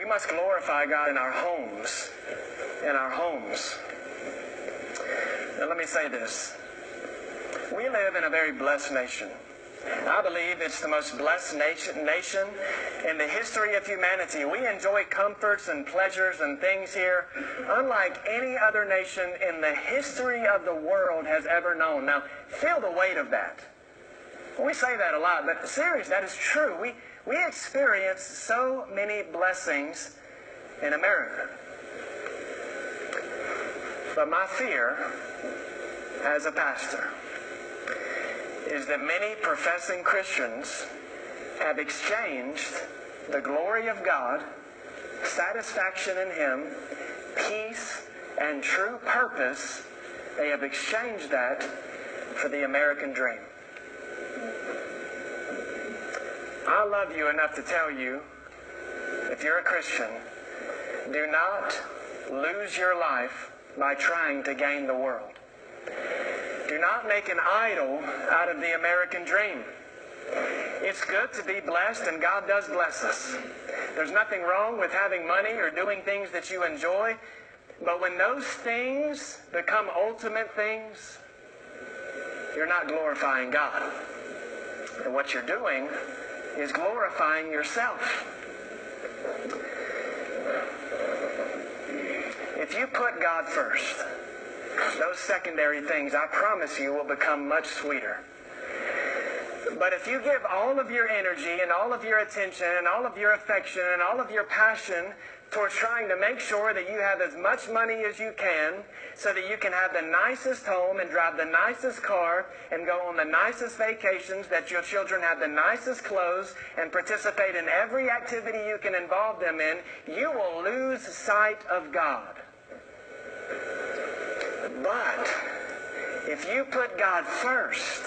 We must glorify God in our homes. In our homes. Now let me say this. We live in a very blessed nation. I believe it's the most blessed nation in the history of humanity. We enjoy comforts and pleasures and things here unlike any other nation in the history of the world has ever known. Now, feel the weight of that. We say that a lot, but seriously, that is true. We experience so many blessings in America. But my fear as a pastor is that many professing Christians have exchanged the glory of God, satisfaction in Him, peace, and true purpose. They have exchanged that for the American dream. I love you enough to tell you, if you're a Christian, do not lose your life by trying to gain the world. Do not make an idol out of the American dream. It's good to be blessed, and God does bless us. There's nothing wrong with having money or doing things that you enjoy, but when those things become ultimate things, you're not glorifying God. And what you're doing is glorifying yourself. If you put God first, those secondary things, I promise you, will become much sweeter. But if you give all of your energy and all of your attention and all of your affection and all of your passion towards trying to make sure that you have as much money as you can so that you can have the nicest home and drive the nicest car and go on the nicest vacations, that your children have the nicest clothes and participate in every activity you can involve them in, you will lose sight of God. But if you put God first,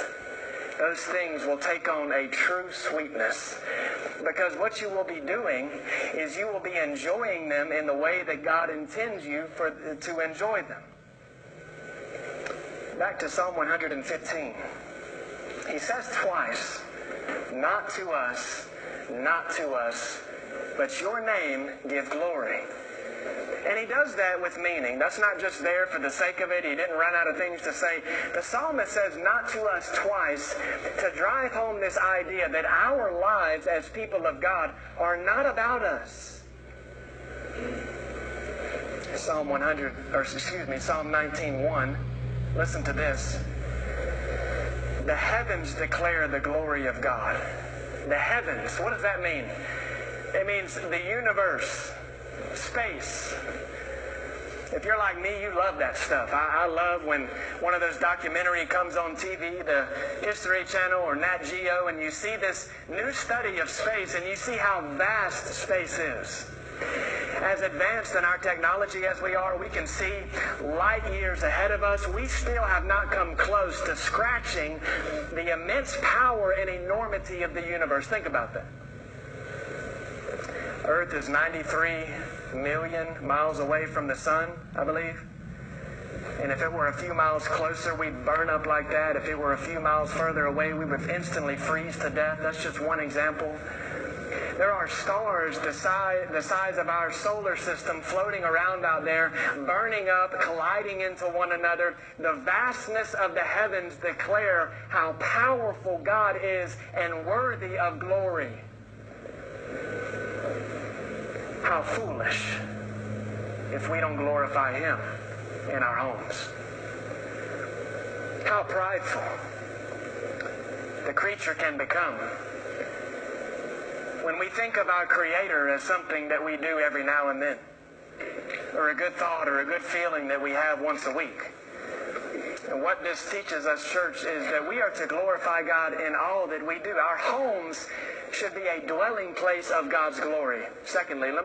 those things will take on a true sweetness. Because what you will be doing is you will be enjoying them in the way that God intends you to enjoy them. Back to Psalm 115. He says twice, not to us, but your name give glory. And he does that with meaning. That's not just there for the sake of it. He didn't run out of things to say. The psalmist says not to us twice to drive home this idea that our lives as people of God are not about us. Psalm 19:1. Listen to this. The heavens declare the glory of God. The heavens. What does that mean? It means the universe. Space. If you're like me, you love that stuff. I love when one of those documentaries comes on TV, the History Channel or Nat Geo, and you see this new study of space and you see how vast space is. As advanced in our technology as we are, we can see light years ahead of us. We still have not come close to scratching the immense power and enormity of the universe. Think about that. Earth is 93 million miles away from the sun, I believe. And if it were a few miles closer, we'd burn up like that. If it were a few miles further away, we would instantly freeze to death. That's just one example. There are stars the size of our solar system floating around out there, burning up, colliding into one another. The vastness of the heavens declare how powerful God is and worthy of glory. How foolish if we don't glorify Him in our homes. How prideful the creature can become when we think of our Creator as something that we do every now and then, or a good thought or a good feeling that we have once a week. And what this teaches us, church, is that we are to glorify God in all that we do. Our homes should be a dwelling place of God's glory. Secondly, let me